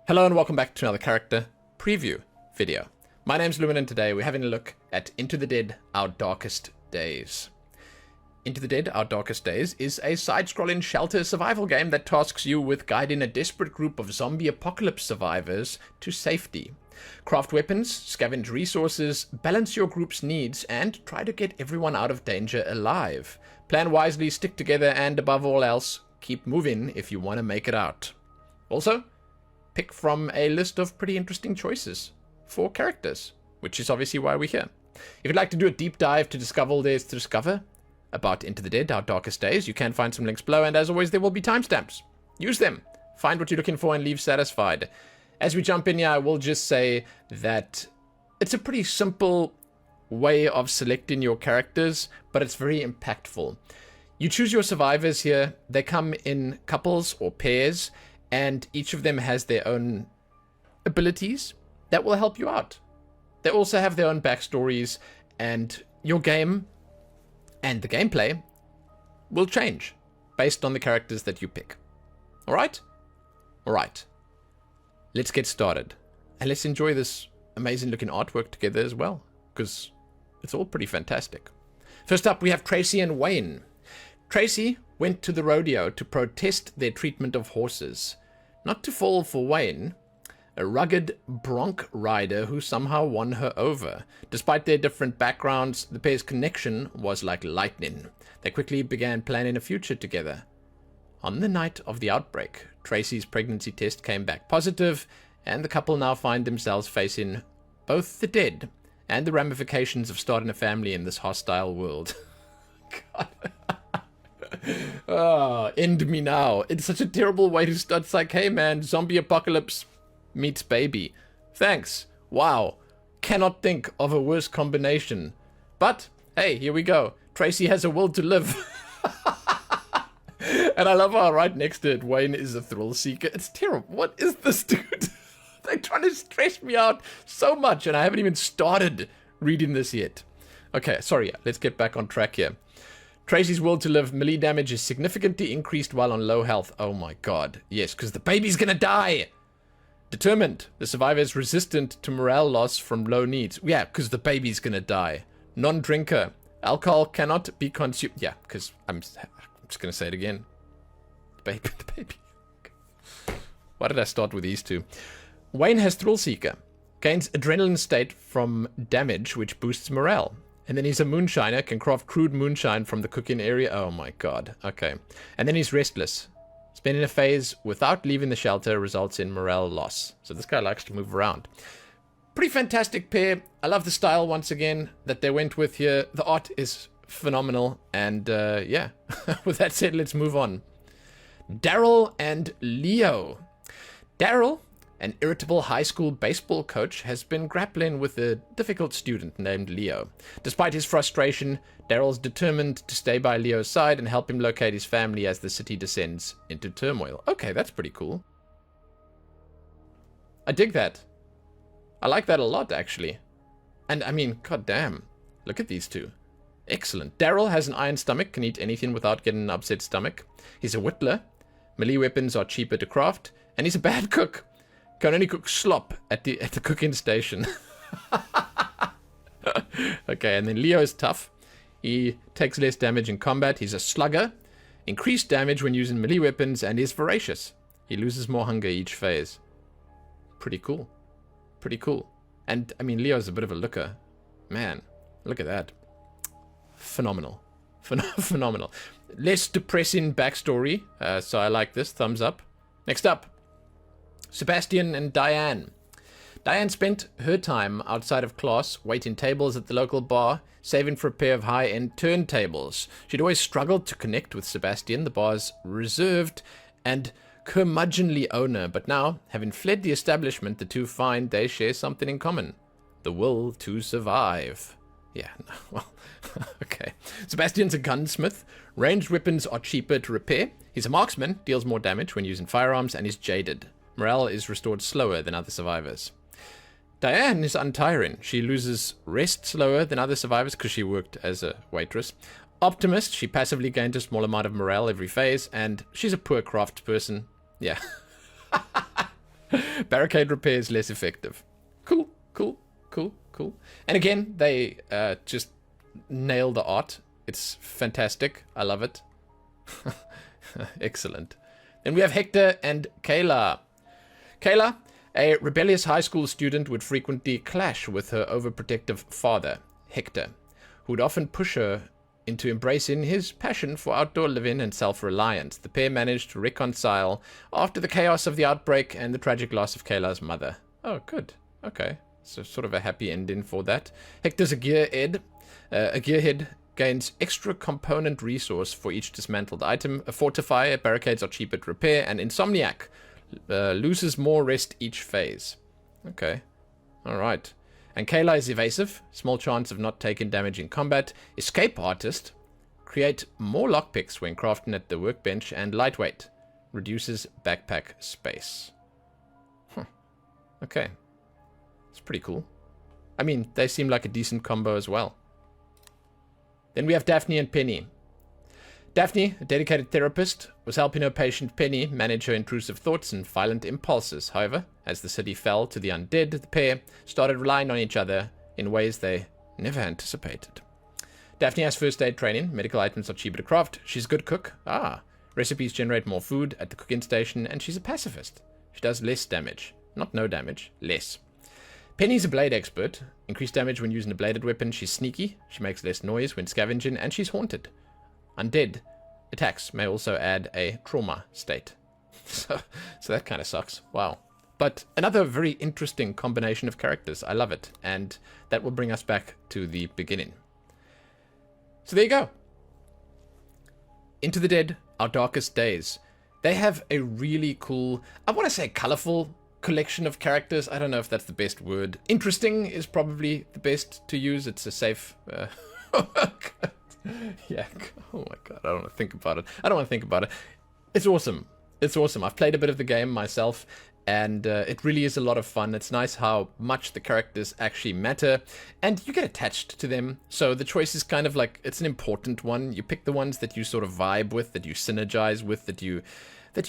Hello and welcome back to another character preview video. My name's Lumin and today we're having a look at Into the Dead, Our Darkest Days. Into the Dead, Our Darkest Days is a side-scrolling shelter survival game that tasks you with guiding a desperate group of zombie apocalypse survivors to safety. Craft weapons, scavenge resources, balance your group's needs, and try to get everyone out of danger alive. Plan wisely, stick together, and above all else, keep moving if you want to make it out. Also, pick from a list of pretty interesting choices for characters, which is obviously why we're here. If you'd like to do a deep dive to discover all there is to discover about Into the Dead, Our Darkest Days, you can find some links below, and as always, there will be timestamps. Use them. Find what you're looking for and leave satisfied. As we jump in here, I will just say that it's a pretty simple way of selecting your characters, but it's very impactful. You choose your survivors here. They come in couples or pairs, and each of them has their own abilities that will help you out. They also have their own backstories, and your game and the gameplay will change based on the characters that you pick. Alright? Alright. Let's get started. And let's enjoy this amazing looking artwork together as well, because it's all pretty fantastic. First up, we have Tracy and Wayne. Tracy went to the rodeo to protest their treatment of horses. Not to fall for Wayne, a rugged bronc rider who somehow won her over. Despite their different backgrounds, the pair's connection was like lightning. They quickly began planning a future together. On the night of the outbreak, Tracy's pregnancy test came back positive, and the couple now find themselves facing both the dead and the ramifications of starting a family in this hostile world. God. End me now. It's such a terrible way to start. It's like, hey man, zombie apocalypse meets baby. Thanks. Wow. Cannot think of a worse combination. But, hey, here we go. Tracy has a will to live. And I love how right next to it, Wayne is a thrill seeker. It's terrible. What is this, dude? They're trying to stress me out so much, and I haven't even started reading this yet. Okay, sorry. Let's get back on track here. Tracy's will to live melee damage is significantly increased while on low health. Oh my god. Yes, because the baby's gonna die. Determined. The survivor is resistant to morale loss from low needs. Yeah, because the baby's gonna die. Non-drinker. Alcohol cannot be consumed. Yeah, because I'm just gonna say it again. The baby. Why did I start with these two? Wayne has Thrill Seeker. Gains adrenaline state from damage, which boosts morale. And then he's a moonshiner, can craft crude moonshine from the cooking area. Oh my god. Okay. And then he's restless. Spending a phase without leaving the shelter results in morale loss. So this guy likes to move around. Pretty fantastic pair. I love the style once again that they went with here. The art is phenomenal. And yeah, with that said, let's move on. Darrel and Leo. Darrel, an irritable high school baseball coach, has been grappling with a difficult student named Leo. Despite his frustration, Darrel's determined to stay by Leo's side and help him locate his family as the city descends into turmoil. Okay, that's pretty cool. I dig that. I like that a lot, actually. And, I mean, goddamn. Look at these two. Excellent. Darrel has an iron stomach, can eat anything without getting an upset stomach. He's a whittler. Melee weapons are cheaper to craft. And he's a bad cook. Can only cook slop at the cooking station. Okay, and then Leo is tough. He takes less damage in combat. He's a slugger. Increased damage when using melee weapons, and is voracious. He loses more hunger each phase. Pretty cool. Pretty cool. And, I mean, Leo's a bit of a looker. Man, look at that. Phenomenal. Phenomenal. Less depressing backstory, so I like this. Thumbs up. Next up. Sebastian and Dianne. Dianne spent her time outside of class, waiting tables at the local bar, saving for a pair of high-end turntables. She'd always struggled to connect with Sebastian, the bar's reserved and curmudgeonly owner, but now, having fled the establishment, the two find they share something in common. The will to survive. Yeah, well, okay. Sebastian's a gunsmith. Ranged weapons are cheaper to repair. He's a marksman, deals more damage when using firearms, and is jaded. Morale is restored slower than other survivors. Dianne is untiring. She loses rest slower than other survivors because she worked as a waitress. Optimist, she passively gains a small amount of morale every phase, and she's a poor craft person. Yeah. Barricade repair is less effective. Cool, cool, cool, cool. And again, they just nail the art. It's fantastic. I love it. Excellent. Then we have Hector and Kayla. Kayla, a rebellious high school student, would frequently clash with her overprotective father, Hector, who would often push her into embracing his passion for outdoor living and self-reliance. The pair managed to reconcile after the chaos of the outbreak and the tragic loss of Kayla's mother. Oh, good. Okay. So sort of a happy ending for that. Hector's a gearhead. A gearhead gains extra component resource for each dismantled item. A fortifier, barricades are cheaper to repair, and Insomniac loses more rest each phase. Okay. Alright. And Kayla is evasive, small chance of not taking damage in combat. Escape artist, create more lockpicks when crafting at the workbench, and lightweight, reduces backpack space. Huh. Okay. It's pretty cool. I mean, they seem like a decent combo as well. Then we have Daphne and Penny. Daphne, a dedicated therapist, was helping her patient Penny manage her intrusive thoughts and violent impulses. However, as the city fell to the undead, the pair started relying on each other in ways they never anticipated. Daphne has first aid training. Medical items are cheaper to craft. She's a good cook. Recipes generate more food at the cooking station, and she's a pacifist. She does less damage. Not no damage, less. Penny's a blade expert. Increased damage when using a bladed weapon. She's sneaky. She makes less noise when scavenging, and she's haunted. Undead attacks may also add a trauma state. So that kind of sucks. Wow. But another very interesting combination of characters. I love it. And that will bring us back to the beginning. So there you go. Into the Dead, Our Darkest Days. They have a really cool, I want to say colorful collection of characters. I don't know if that's the best word. Interesting is probably the best to use. It's a safe... Yeah, oh my god, I don't want to think about it. It's awesome. It's awesome. I've played a bit of the game myself, and it really is a lot of fun. It's nice how much the characters actually matter, and you get attached to them. So the choice is kind of like, it's an important one. You pick the ones that you sort of vibe with, that you synergize with, that you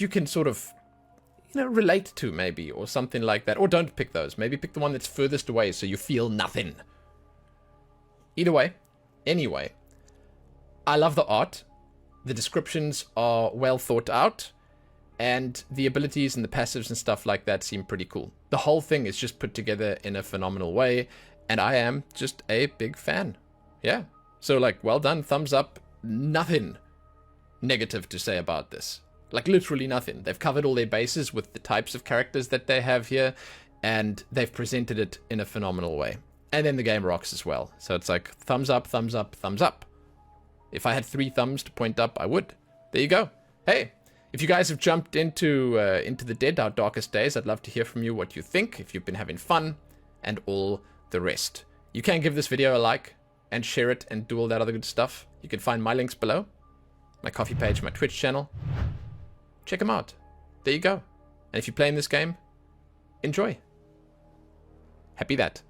can sort of, relate to maybe, or something like that. Or don't pick those. Maybe pick the one that's furthest away so you feel nothing. Either way, anyway, I love the art. The descriptions are well thought out, and the abilities and the passives and stuff like that seem pretty cool. The whole thing is just put together in a phenomenal way, and I am just a big fan. Yeah. So, like, well done, thumbs up. Nothing negative to say about this. Like, literally nothing. They've covered all their bases with the types of characters that they have here, and they've presented it in a phenomenal way. And then the game rocks as well. So it's like, thumbs up, thumbs up, thumbs up. If I had 3 thumbs to point up, I would. There you go. Hey, if you guys have jumped into the Dead, Our Darkest Days, I'd love to hear from you what you think, if you've been having fun, and all the rest. You can give this video a like, and share it, and do all that other good stuff. You can find my links below. My coffee page, my Twitch channel. Check them out. There you go. And if you're playing this game, enjoy. Happy that.